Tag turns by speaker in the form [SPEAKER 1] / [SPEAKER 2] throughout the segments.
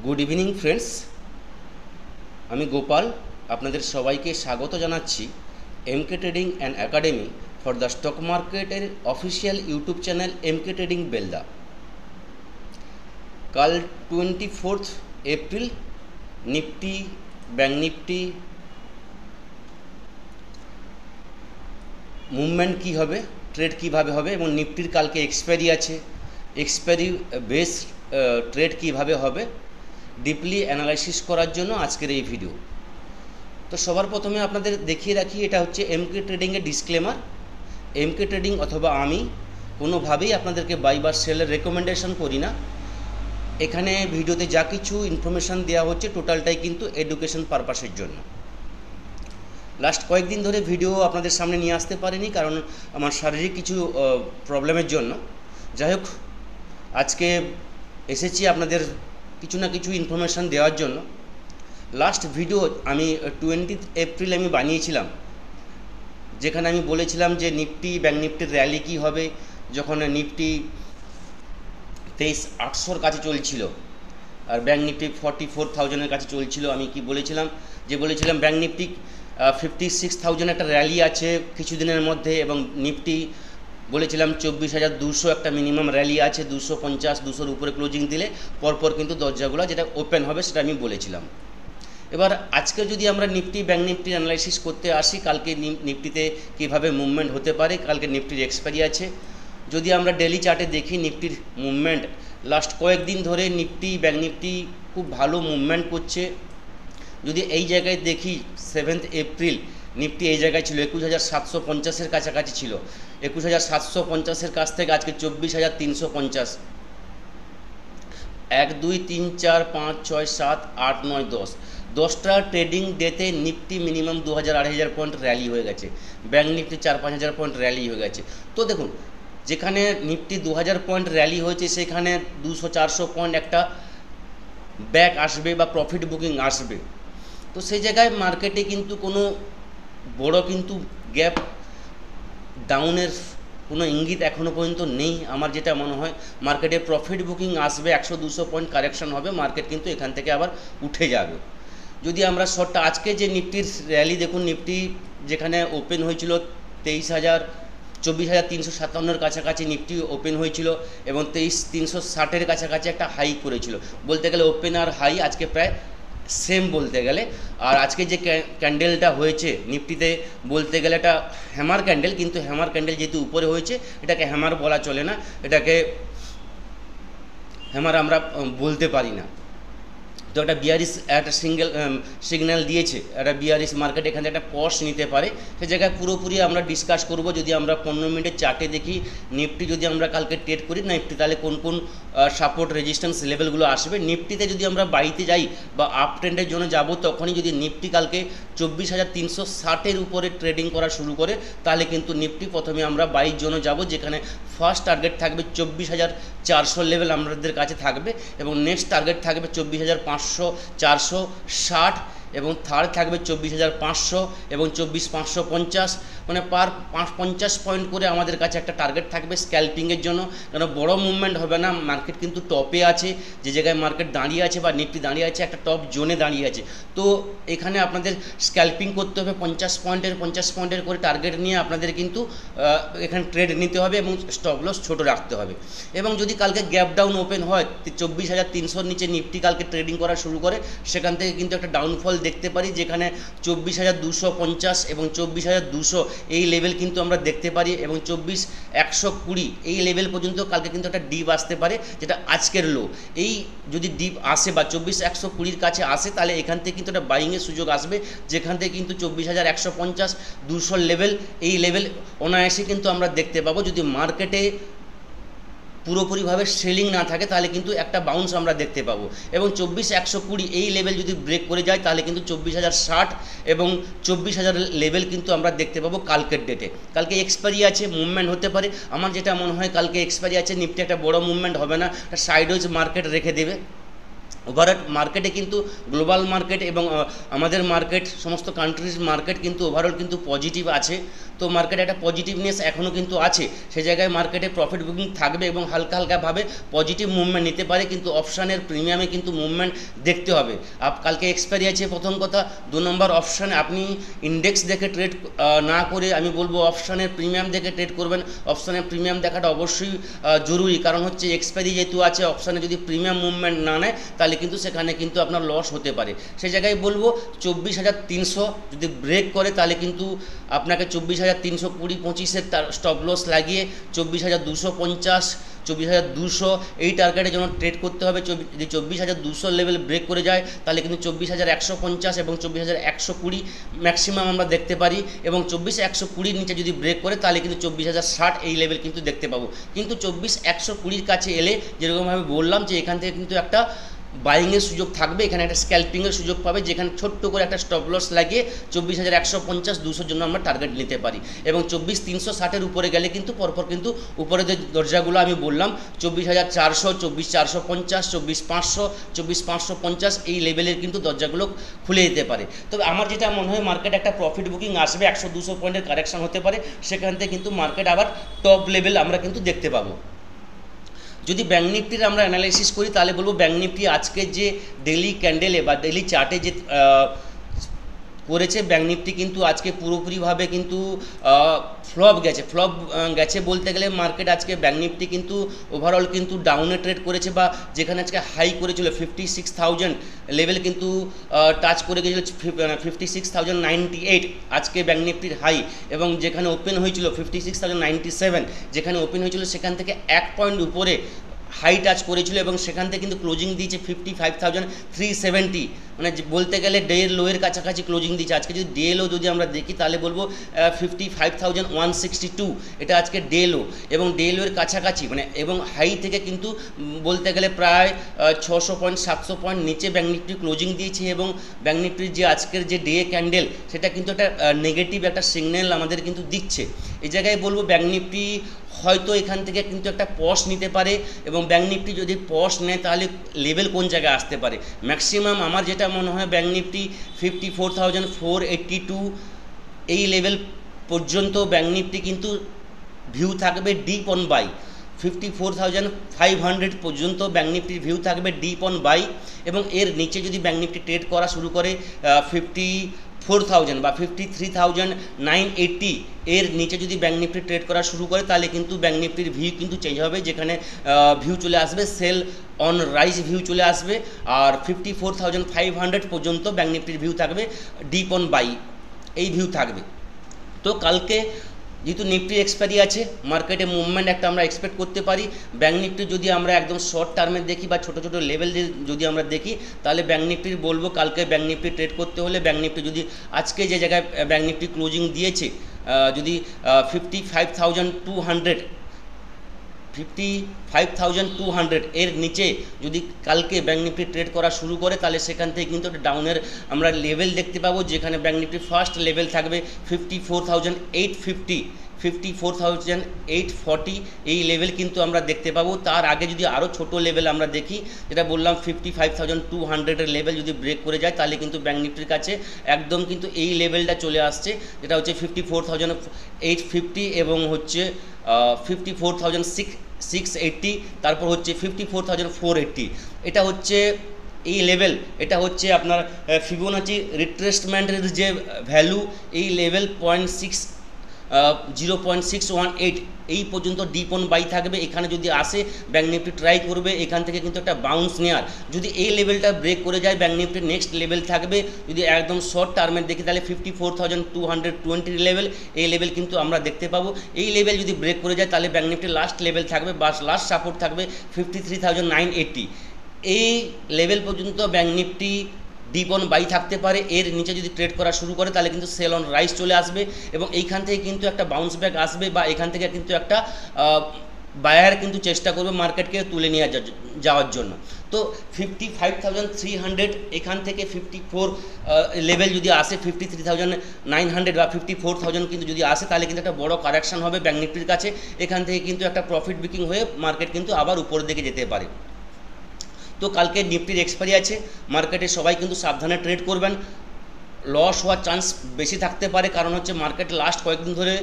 [SPEAKER 1] Good evening friends, আমি গোপাল আপনাদের সবাইকে স্বাগত জানাচ্ছি MK trading and academy for the stock মার্কেটের official YouTube channel MK trading Belda. কাল 24 April Nifty, bank Nifty movement কী হবে, ট্রেড কীভাবে হবে এবং নিফটির কালকে এক্সপায়ারি আছে, এক্সপায়ারি বেস ট্রেড কীভাবে হবে ডিপলি অ্যানালাইসিস করার জন্য আজকের এই ভিডিও। তো সবার প্রথমে আপনাদের দেখিয়ে রাখি, এটা হচ্ছে এমকে ট্রেডিংয়ের ডিসক্লেমার। এমকে ট্রেডিং অথবা আমি কোনোভাবেই আপনাদেরকে বাই বা সেলের রেকমেন্ডেশন করি না। এখানে ভিডিওতে যা কিছু ইনফরমেশান দেওয়া হচ্ছে টোটালটাই কিন্তু এডুকেশন পারপাসের জন্য। লাস্ট কয়েকদিন ধরে ভিডিও আপনাদের সামনে নিয়ে আসতে পারিনি, কারণ আমার শারীরিক কিছু প্রবলেমের জন্য। যাই হোক, আজকে এসেছি আপনাদের কিছু না কিছু ইনফরমেশান দেওয়ার জন্য। লাস্ট ভিডিও আমি 20 এপ্রিল আমি বানিয়েছিলাম, যেখানে আমি বলেছিলাম যে নিফটি ব্যাঙ্ক নিফটির র্যালি কী হবে, যখন নিফটি 23,800 কাছে চলছিল আর ব্যাঙ্ক নিফটি 44,000-এর কাছে চলছিল। আমি কি বলেছিলাম, বলেছিলাম ব্যাঙ্ক নিফটি 56,000 একটা র্যালি আছে কিছুদিনের মধ্যে, এবং নিফটি বলেছিলাম 24,200 একটা মিনিমাম র্যালি আছে, 250-200-র উপরে ক্লোজিং দিলে পরপর কিন্তু দরজাগুলো যেটা ওপেন হবে সেটা আমি বলেছিলাম। এবার আজকে যদি আমরা নিফটি ব্যাঙ্ক নিফটির অ্যানালাইসিস করতে আসি, কালকে নিফটিতে কীভাবে মুভমেন্ট হতে পারে, কালকে নিফটির এক্সপায়ারি আছে। যদি আমরা ডেলি চার্টে দেখি নিফটির মুভমেন্ট লাস্ট কয়েকদিন ধরে নিফটি ব্যাঙ্ক নিফটি খুব ভালো মুভমেন্ট করছে। যদি এই জায়গায় দেখি 7 এপ্রিল নিফটি এই জায়গায় ছিল 21,750-এর কাছাকাছি ছিল, 21,750-এর কাছ থেকে আজকে 24,350। 1 2 3 4 5 6 7 8 9 10 10টা ট্রেডিং ডেতে নিফটি মিনিমাম 2,000-2,500 পয়েন্ট র্যালি হয়ে গেছে, ব্যাঙ্ক নিফটি 4-5,000 পয়েন্ট র্যালি হয়ে গেছে। তো দেখুন, যেখানে নিফটি 2,000 পয়েন্ট র্যালি হয়েছে সেখানে 200-400 পয়েন্ট একটা ব্যাক আসবে বা প্রফিট বুকিং আসবে। তো সেই জায়গায় মার্কেটে কিন্তু কোনো বড় কিন্তু গ্যাপ ডাউনের কোনো ইঙ্গিত এখনও পর্যন্ত নেই। আমার যেটা মনে হয় মার্কেটে প্রফিট বুকিং আসবে, 100-200 পয়েন্ট কারেকশন হবে, মার্কেট কিন্তু এখান থেকে আবার উঠে যাবে। যদি আমরা শর্টটা আজকে যে নিফটির র্যালি দেখুন, নিফটি যেখানে ওপেন হয়েছিল 24,357-এর কাছাকাছি নিফটি ওপেন হয়েছিল এবং 23,360-এর কাছাকাছি একটা হাই করেছিল। বলতে গেলে ওপেন আর হাই আজকে প্রায় সেম বলতে গেলে। আর আজকে যে ক্যান্ডেলটা হয়েছে নিফটিতে বলতে গেলে এটা হ্যামার ক্যান্ডেল, কিন্তু হ্যামার ক্যান্ডেল যেহেতু উপরে হয়েছে এটাকে হ্যামার বলা চলে না, এটাকে হ্যামার আমরা বলতে পারি না। তো একটা বিয়ারিশ একটা সিগন্যাল দিয়েছে, একটা বিয়ারিশ মার্কেট এখানে একটা পজ নিতে পারে, সে জায়গায় পুরোপুরি আমরা ডিসকাস করব। যদি আমরা 15 মিনিটের চার্টে দেখি নিফটি যদি আমরা কালকে ট্রেড করি নিফটি, তাহলে কোন কোন সাপোর্ট রেজিস্ট্যান্স লেভেলগুলো আসবে। নিফটিতে যদি আমরা বাইতে যাই বা আপ ট্রেন্ডের জন্য যাব, তখনই যদি নিফটি কালকে 24,360-এর উপরে ট্রেডিং করা শুরু করে, তাহলে কিন্তু নিফটি প্রথমে আমরা বাইর জন্য যাব, যেখানে ফার্স্ট টার্গেট থাকবে 24,400 লেভেল আমাদের কাছে থাকবে, এবং নেক্সট টার্গেট থাকবে 24,460, এবং থার্ড থাকবে 24,500 এবং 24,550। মানে পার 50 পয়েন্ট করে আমাদের কাছে একটা টার্গেট থাকবে স্ক্যাল্পিংয়ের জন্য, কারণ বড় মুভমেন্ট হবে না। মার্কেট কিন্তু টপে আছে, যে জায়গায় মার্কেট দাঁড়িয়ে আছে বা নিফটি দাঁড়িয়ে আছে একটা টপ জোনে দাঁড়িয়ে আছে। তো এখানে আপনাদের স্ক্যাল্পিং করতে হবে, 50 পয়েন্টের করে টার্গেট নিয়ে আপনাদের কিন্তু এখানে ট্রেড নিতে হবে এবং স্টপ লস ছোটো রাখতে হবে। এবং যদি কালকে গ্যাপ ডাউন ওপেন হয় 24,300-র নিচে নিফটি কালকে ট্রেডিং করা শুরু করে, সেখান থেকে কিন্তু একটা ডাউনফল দেখতে পারি, যেখানে 24,250 এবং 24,200 এই লেভেল কিন্তু আমরা দেখতে পারি, এবং 24,120 এই লেভেল পর্যন্ত কালকে কিন্তু একটা ডিপ আসতে পারে, যেটা আজকের লো। এই যদি ডিপ আসে বা 24,120-র কাছে আসে, তাহলে এখান থেকে কিন্তু একটা বাইংয়ের সুযোগ আসবে, যেখান থেকে কিন্তু 24,150-200 লেভেল, এই লেভেল অনায়াসে কিন্তু আমরা দেখতে পাবো। যদি মার্কেটে পুরোপুরিভাবে সেলিং না থাকে তাহলে কিন্তু একটা বাউন্স আমরা দেখতে পাবো, এবং 24,120 এই লেভেল যদি ব্রেক করে যায় তাহলে কিন্তু 24,060 এবং 24,000 লেভেল কিন্তু আমরা দেখতে পাবো কালকের ডেটে। কালকে এক্সপায়ারি আছে, মুভমেন্ট হতে পারে। আমার যেটা মনে হয় কালকে এক্সপায়ারি আছে, নিফটি একটা বড় মুভমেন্ট হবে না, একটা সাইডওয়েজ মার্কেট রেখে দেবে। ওভারঅল মার্কেটে কিন্তু গ্লোবাল মার্কেট এবং আমাদের মার্কেট, সমস্ত কান্ট্রিজ মার্কেট কিন্তু ওভারঅল কিন্তু পজিটিভ আছে। তো মার্কেটে একটা পজিটিভনেস এখনও কিন্তু আছে, সেই জায়গায় মার্কেটে প্রফিট বুকিং থাকবে এবং হালকা হালকাভাবে পজিটিভ মুভমেন্ট নিতে পারে, কিন্তু অপশানের প্রিমিয়ামে কিন্তু মুভমেন্ট দেখতে হবে। কালকে এক্সপায়ারি আছে প্রথম কথা। 2 নম্বর, অপশানে আপনি ইন্ডেক্স দেখে ট্রেড না করে আমি বলবো অপশানের প্রিমিয়াম দেখে ট্রেড করবেন। অপশানের প্রিমিয়াম দেখাটা অবশ্যই জরুরি, কারণ হচ্ছে এক্সপায়ারি যেহেতু আছে, অপশানে যদি প্রিমিয়াম মুভমেন্ট না নেয় তাহলে কিন্তু সেখানে কিন্তু আপনার লস হতে পারে। সেই জায়গায় বলবো 24,300 যদি ব্রেক করে তাহলে কিন্তু আপনাকে 24,320 25-এর স্টপ লস লাগিয়ে 24,250 24,200 এই টার্গেটের জন্য ট্রেড করতে হবে। যদি 24,200 লেভেল ব্রেক করে যায় তাহলে কিন্তু 24,150 এবং 24,120 ম্যাক্সিমাম আমরা দেখতে পারি, এবং 24,120 নিচে যদি ব্রেক করে তাহলে কিন্তু 24,060 এই লেভেল কিন্তু দেখতে পাবো। কিন্তু 24,120 কাছে এলে যেরকমভাবে বললাম যে এখান থেকে কিন্তু একটা বাইংয়ের সুযোগ থাকবে, এখানে একটা স্ক্যাল্পিংয়ের সুযোগ পাবে, যেখানে ছোট্ট করে একটা স্টপ লস লাগিয়ে 24,150 200 জন্য আমরা টার্গেট নিতে পারি। এবং 24,360-এর উপরে গেলে কিন্তু পরপর কিন্তু উপরে যে দরজাগুলো আমি বললাম 24,400 24,450 24,500 24,550 এই লেভেলের কিন্তু দরজাগুলো খুলে যেতে পারে। তবে আমার যেটা মনে হয় মার্কেট একটা প্রফিট বুকিং আসবে, 100-200 পয়েন্টের কারেকশন হতে পারে, সেখান থেকে কিন্তু মার্কেট আবার টপ লেভেল আমরা কিন্তু দেখতে পাবো। যদি ব্যাঙ্ক নিফটির আমরা অ্যানালাইসিস করি তাহলে বলবো ব্যাঙ্ক নিফটি আজকে যে ডেলি ক্যান্ডেলে বা ডেলি চার্টে যে করেছে, ব্যাঙ্ক নিফটি কিন্তু আজকে পুরোপুরিভাবে কিন্তু ফ্লপ গেছে বলতে গেলে। মার্কেট আজকে ব্যাঙ্ক নিফটি কিন্তু ওভারঅল কিন্তু ডাউনে ট্রেড করেছে, বা যেখানে আজকে হাই করেছিল 56,000 লেভেল কিন্তু টাচ করে গেছিলো 56,098 আজকে ব্যাঙ্ক নিফটির হাই, এবং যেখানে ওপেন হয়েছিল 56,097 যেখানে ওপেন হয়েছিল সেখান থেকে 1 পয়েন্ট উপরে হাই টাচ করেছিল, এবং সেখান থেকে কিন্তু ক্লোজিং দিয়েছে 55,370, মানে বলতে গেলে ডে লোয়ের কাছাকাছি ক্লোজিং দিয়েছে। আজকে যদি ডে লো যদি আমরা দেখি তাহলে বলবো 55,162 এটা আজকে ডে লো, এবং ডে লোয়ের কাছাকাছি মানে, এবং হাই থেকে কিন্তু বলতে গেলে প্রায় 600 পয়েন্ট 700 পয়েন্ট নিচে ব্যাঙ্ক নিফটি ক্লোজিং দিয়েছে, এবং ব্যাঙ্ক নিফটির যে আজকের যে ডে ক্যান্ডেল সেটা কিন্তু একটা নেগেটিভ একটা সিগন্যাল আমাদের কিন্তু দিচ্ছে। এই জায়গায় বলবো ব্যাঙ্ক নিফটি হয়তো এখান থেকে কিন্তু একটা পজ নিতে পারে, এবং ব্যাঙ্ক নিফটি যদি পজ নেয় তাহলে লেভেল কোন জায়গায় আসতে পারে ম্যাক্সিমাম আমার যেটা মনে হয় ব্যাঙ্ক নিফটি 54,482 এই লেভেল পর্যন্ত ব্যাঙ্ক নিফটি কিন্তু ভিউ থাকবে ডিপ অন বাই। 54,500 পর্যন্ত ব্যাঙ্ক নিফটির ভিউ থাকবে ডিপ অন বাই, এবং এর নিচে যদি ব্যাঙ্ক নিফটি ট্রেড করা শুরু করে 54,000 বা 53,980 এর নিচে যদি ব্যাঙ্ক নিফটি ট্রেড করা শুরু করে তাহলে কিন্তু ব্যাঙ্ক নিফটির ভিউ কিন্তু চেঞ্জ হবে, যেখানে ভিউ চলে আসবে সেল অন রাইজ ভিউ চলে আসবে, আর 54,500 পর্যন্ত ব্যাঙ্ক নিফটির ভিউ থাকবে ডিপ অন বাই এই ভিউ থাকবে। তো কালকে যেহেতু নিফটি এক্সপায়ারি আছে, মার্কেটে মুভমেন্ট একটা আমরা এক্সপেক্ট করতে পারি। ব্যাঙ্ক নিফটি যদি আমরা একদম শর্ট টার্মে দেখি বা ছোটো ছোটো লেভেল যদি আমরা দেখি তাহলে ব্যাঙ্ক নিফটির বলবো কালকে ব্যাঙ্ক নিফটি ট্রেড করতে হলে ব্যাঙ্ক নিফটি যদি আজকে যে জায়গায় ব্যাঙ্ক নিফটি ক্লোজিং দিয়েছে যদি 55,200 এর নিচে যদি কালকে ব্যাঙ্ক নিফটি ট্রেড করা শুরু করে তাহলে সেখান থেকে কিন্তু একটা ডাউনের আমরা লেভেল দেখতে পাবো, যেখানে ব্যাঙ্ক নিফটি ফার্স্ট লেভেল থাকবে 54,850 54,840 এই লেভেল কিন্তু আমরা দেখতে পাবো। তার আগে যদি আরও ছোট লেভেল আমরা দেখি, যেটা বললাম 55,200 লেভেল যদি ব্রেক করে যায় তাহলে কিন্তু ব্যাঙ্ক নিফটির কাছে একদম কিন্তু এই লেভেলটা চলে আসছে, যেটা হচ্ছে 54,850 এবং হচ্ছে 54,680, তারপর হচ্ছে 54,480। এটা হচ্ছে এই লেভেল, এটা হচ্ছে আপনার ফিবোনাচি রিট্রেসমেন্টের যে ভ্যালু, এই লেভেল 0.618 এই পর্যন্ত ডিপ অন বাই থাকবে। এখানে যদি আসে ব্যাঙ্ক নিফটি ট্রাই করবে এখান থেকে কিন্তু একটা বাউন্স নেওয়ার, যদি এই লেভেলটা ব্রেক করে যায় ব্যাঙ্ক নিফটির নেক্সট লেভেল থাকবে, যদি একদম শর্ট টার্মের দেখি তাহলে 54,220 লেভেল, এই লেভেল কিন্তু আমরা দেখতে পাবো। এই লেভেল যদি ব্রেক করে যায় তাহলে ব্যাঙ্ক নিফটির লাস্ট লেভেল থাকবে বা লাস্ট সাপোর্ট থাকবে 53,980। এই লেভেল পর্যন্ত bank Nifty dip on buy থাকতে পারে, এর নিচে যদি ট্রেড করা শুরু করে তাহলে কিন্তু সেল অন রাইজ চলে আসবে, এবং এইখান থেকে কিন্তু একটা বাউন্স ব্যাক আসবে, বা এখান থেকে কিন্তু একটা বায়ার কিন্তু চেষ্টা করবে মার্কেটকে তুলে নিয়ে যাওয়ার জন্য। তো 55,300 এখান থেকে 54 লেভেল যদি আসে 53,900 বা 54,000 কিন্তু যদি আসে তাহলে কিন্তু একটা বড় কারেকশন হবে ব্যাঙ্ক নিফটির কাছে, এখান থেকে কিন্তু একটা প্রফিট বুকিং হয়ে মার্কেট কিন্তু আবার উপরের দিকে যেতে পারে। তো কালকে নিফটির এক্সপায়ারি আছে, মার্কেটে সবাই কিন্তু সাবধানে ট্রেড করবেন, লস হওয়ার চান্স বেশি থাকতে পারে, কারণ হচ্ছে মার্কেট লাস্ট কয়েকদিন ধরে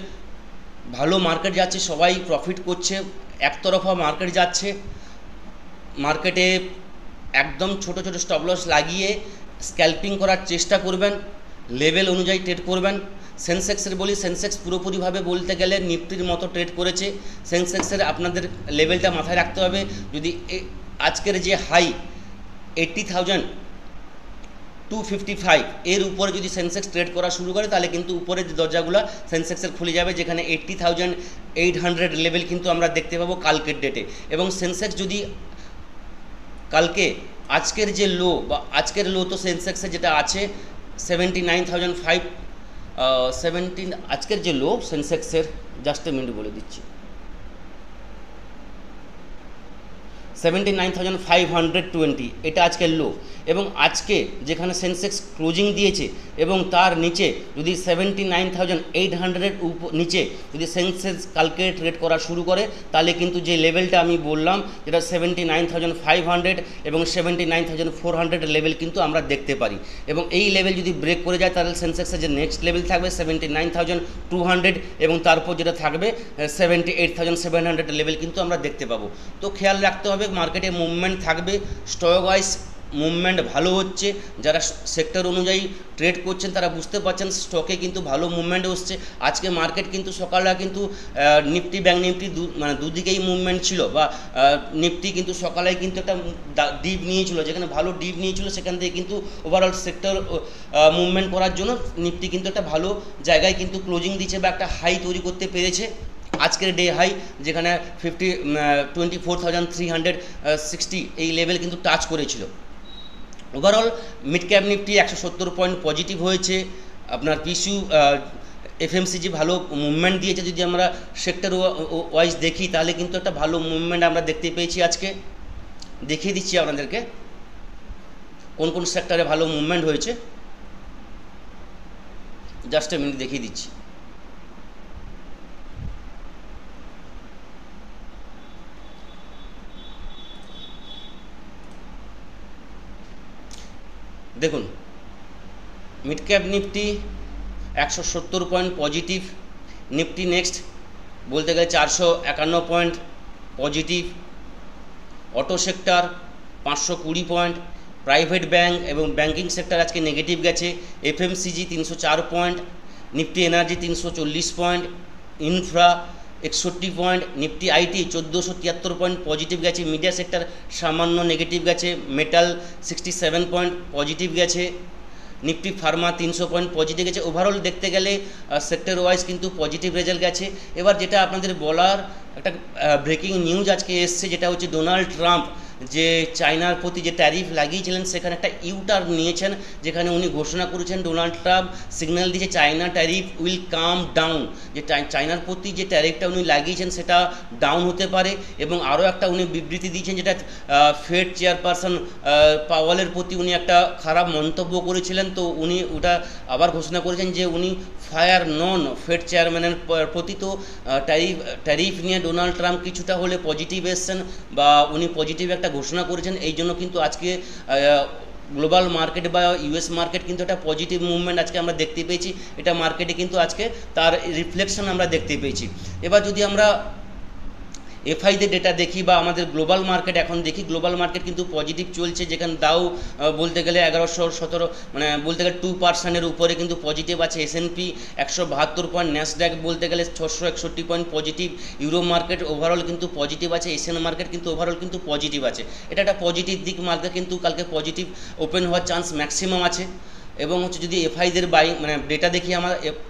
[SPEAKER 1] ভালো মার্কেট যাচ্ছে, সবাই প্রফিট করছে, একতরফা মার্কেট যাচ্ছে। মার্কেটে একদম ছোট ছোট স্টপ লস লাগিয়ে স্ক্যাল্পিং করার চেষ্টা করবেন, লেভেল অনুযায়ী ট্রেড করবেন। সেন্সেক্সের বলি, সেন্সেক্স পুরোপুরিভাবে বলতে গেলে নিফটির মতো ট্রেড করেছে। সেন্সেক্সের আপনাদের লেভেলটা মাথায় রাখতে হবে। যদি আজকের যে হাই 80,255 এর উপরে যদি সেন্সেক্স ট্রেড করা শুরু করে, তাহলে কিন্তু উপরের যে দরজাগুলো সেন্সেক্সের খুলে যাবে, যেখানে 80,800 লেভেল কিন্তু আমরা দেখতে পাবো কালকের ডেটে। এবং সেন্সেক্স যদি কালকে আজকের যে লো বা আজকের লো তো সেন্সেক্সে যেটা আছে 79,517, আজকের যে লো সেন্সেক্সের জাস্ট এ মিনিট বলে দিচ্ছি, 79,520 এটা আজকের লো। এবং আজকে যেখানে সেন্সেক্স ক্লোজিং দিয়েছে এবং তার নিচে যদি 79,800 নিচে যদি সেন্সেক্স কালকে ট্রেড করা শুরু করে, তাহলে কিন্তু যে লেভেলটা আমি বললাম যেটা 79,500 এবং 79,400 লেভেল কিন্তু আমরা দেখতে পারি। এবং এই লেভেল যদি ব্রেক করে যায়, তাহলে সেন্সেক্সের যে নেক্সট লেভেল থাকবে 79,200 এবং তারপর যেটা থাকবে 78,700 লেভেল কিন্তু আমরা দেখতে পাবো। তো খেয়াল রাখতে হবে, মার্কেটে মুভমেন্ট থাকবে, স্টক ওয়াইজ মুভমেন্ট ভালো হচ্ছে। যারা সেক্টর অনুযায়ী ট্রেড করছেন তারা বুঝতে পারছেন স্টকে কিন্তু ভালো মুভমেন্ট হচ্ছে। আজকে মার্কেট কিন্তু সকালবেলা কিন্তু নিফটি ব্যাঙ্ক নিফটি মানে দুদিকেই মুভমেন্ট ছিল, বা নিফটি কিন্তু সকালে কিন্তু একটা ডিপ নিয়েছিল, যেখানে ভালো ডিপ নিয়েছিল, সেখান থেকে কিন্তু ওভারঅল সেক্টর মুভমেন্ট করার জন্য নিফটি কিন্তু একটা ভালো জায়গায় কিন্তু ক্লোজিং দিচ্ছে বা একটা হাই তৈরি করতে পেরেছে। আজকের ডে হাই যেখানে 24,360 এই লেভেল কিন্তু টাচ করেছিল। Overall mid cap Nifty 170 point positive হয়েছে। আপনার পিসিউ এফএমসিজি ভালো মুভমেন্ট দিয়েছে। যদি আমরা সেক্টর ওয়াইজ দেখি, তাহলে কিন্তু একটা ভালো মুভমেন্ট আমরা দেখতে পেয়েছি। আজকে দেখিয়ে দিচ্ছি আপনাদেরকে কোন কোন সেক্টরে ভালো মুভমেন্ট হয়েছে, জাস্ট এ মিনিট দেখিয়ে দিচ্ছি। দেখুন, mid cap Nifty 170 point positive, Nifty next বলতে গেলে 451 point positive, auto sector 520 point, private bank এবং ব্যাঙ্কিং সেক্টর আজকে নেগেটিভ গেছে, FMCG 304 point, Nifty energy 340 point, infra 61 point, Nifty IT 1473 point positive গেছে, media sector সামান্য নেগেটিভ গেছে, metal 67 point positive গেছে, Nifty Pharma 300 point positive গেছে। Overall দেখতে গেলে সেক্টর ওয়াইজ কিন্তু পজিটিভ রেজাল্ট গেছে। এবার যেটা আপনাদের বলার একটা ব্রেকিং নিউজ আজকে এসছে, যেটা হচ্ছে ডোনাল্ড ট্রাম্প যে চায়নার প্রতি যে ট্যারিফ লাগিয়েছিলেন, সেখানে একটা ইউটার্ন নিয়েছেন, যেখানে উনি ঘোষণা করেছেন, ডোনাল্ড ট্রাম্প সিগন্যাল দিয়েছে China tariff will come down, যে চায়নার প্রতি যে ট্যারিফটা উনি লাগিয়েছেন সেটা ডাউন হতে পারে। এবং আরও একটা উনি বিবৃতি দিয়েছেন, যেটা ফেড চেয়ারপারসন পাওয়েলের প্রতি উনি একটা খারাপ মন্তব্য করেছিলেন, তো উনি ওটা আবার ঘোষণা করেছেন যে উনি ফায়ার নন ফেড চেয়ারম্যানের প্রতি। তো ট্যারিফ নিয়ে ডোনাল্ড ট্রাম্প কিছুটা হলে পজিটিভ এসছেন, বা উনি পজিটিভ একটা ঘোষণা করেছেন। এই জন্য কিন্তু আজকে গ্লোবাল মার্কেট বা ইউএস মার্কেট কিন্তু একটা পজিটিভ মুভমেন্ট আজকে আমরা দেখতে পেয়েছি। এটা মার্কেটে কিন্তু আজকে তার রিফ্লেকশন আমরা দেখতে পেয়েছি। এবার যদি আমরা এফআইদের ডেটা দেখি বা আমাদের গ্লোবাল মার্কেট এখন দেখি, গ্লোবাল মার্কেট কিন্তু পজিটিভ চলছে, যেখানে দাও বলতে গেলে 1117 মানে বলতে গেলে 2% উপরে কিন্তু পজিটিভ আছে, এসএনপি 172 পয়েন্ট, ন্যাসড্যাক বলতে গেলে 661 point positive, euro market overall কিন্তু পজিটিভ আছে, এশিয়ান মার্কেট কিন্তু ওভারঅল কিন্তু পজিটিভ আছে। এটা একটা পজিটিভ দিক, মার্কেট কিন্তু কালকে পজিটিভ ওপেন হওয়ার চান্স ম্যাক্সিমাম আছে। এবং হচ্ছে যদি এফআইদের বাইং মানে ডেটা দেখি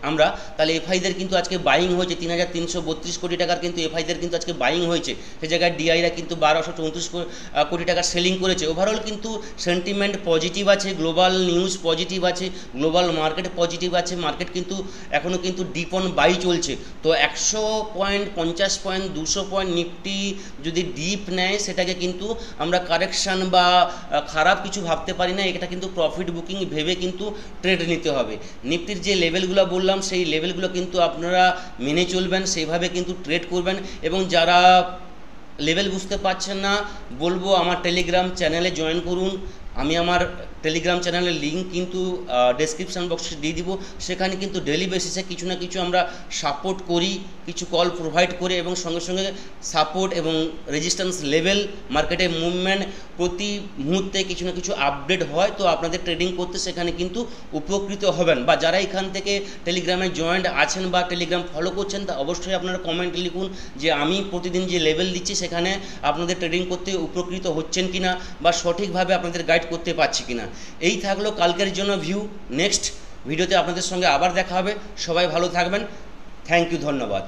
[SPEAKER 1] আমরা, তাহলে এফআইদের কিন্তু আজকে বাইং হয়েছে 3,332 কোটি টাকার, কিন্তু এফআইদের কিন্তু আজকে বাইং হয়েছে। সে জায়গায় ডিআইরা কিন্তু 1234 কোটি টাকার সেলিং করেছে। ওভারঅল কিন্তু সেন্টিমেন্ট পজিটিভ আছে, গ্লোবাল নিউজ পজিটিভ আছে, গ্লোবাল মার্কেট পজিটিভ আছে। মার্কেট কিন্তু এখনও কিন্তু ডিপ অন বাই চলছে। তো 100 পয়েন্ট, 50 পয়েন্ট, 200 পয়েন্ট নিফটি যদি ডিপ নেয়, সেটাকে কিন্তু আমরা কারেকশান বা খারাপ কিছু ভাবতে পারি না, এটা কিন্তু প্রফিট বুকিং ভেবে কিন্তু ট্রেড নিতে হবে। নিফটির যে লেভেলগুলো বললাম, সেই লেভেলগুলো কিন্তু আপনারা মেনে চলবেন, সেইভাবে কিন্তু ট্রেড করবেন। এবং যারা লেভেল বুঝতে পারছেন না, বলবো আমার টেলিগ্রাম চ্যানেলে জয়েন করুন, আমি আমার টেলিগ্রাম চ্যানেলের লিঙ্ক কিন্তু ডেসক্রিপশান বক্সে দিয়ে দিব। সেখানে কিন্তু ডেলি বেসিসে কিছু না কিছু আমরা সাপোর্ট করি, কিছু কল প্রোভাইড করে এবং সঙ্গে সঙ্গে সাপোর্ট এবং রেজিস্ট্যান্স লেভেল, মার্কেটের মুভমেন্ট প্রতি মুহূর্তে কিছু না কিছু আপডেট হয়। তো আপনাদের ট্রেডিং করতে সেখানে কিন্তু উপকৃত হবেন। বা যারা এখান থেকে টেলিগ্রামে জয়েন্ট আছেন বা টেলিগ্রাম ফলো করছেন, তা অবশ্যই আপনারা কমেন্টে লিখুন যে আমি প্রতিদিন যে লেভেল দিচ্ছি সেখানে আপনাদের ট্রেডিং করতে উপকৃত হচ্ছেন কিনা বা সঠিকভাবে আপনাদের গাইড করতে পারছি কিনা। এই থাকলো কালকের জন্য ভিউ। নেক্সট ভিডিওতে আপনাদের সঙ্গে আবার দেখা হবে। সবাই ভালো থাকবেন। থ্যাংক ইউ, ধন্যবাদ।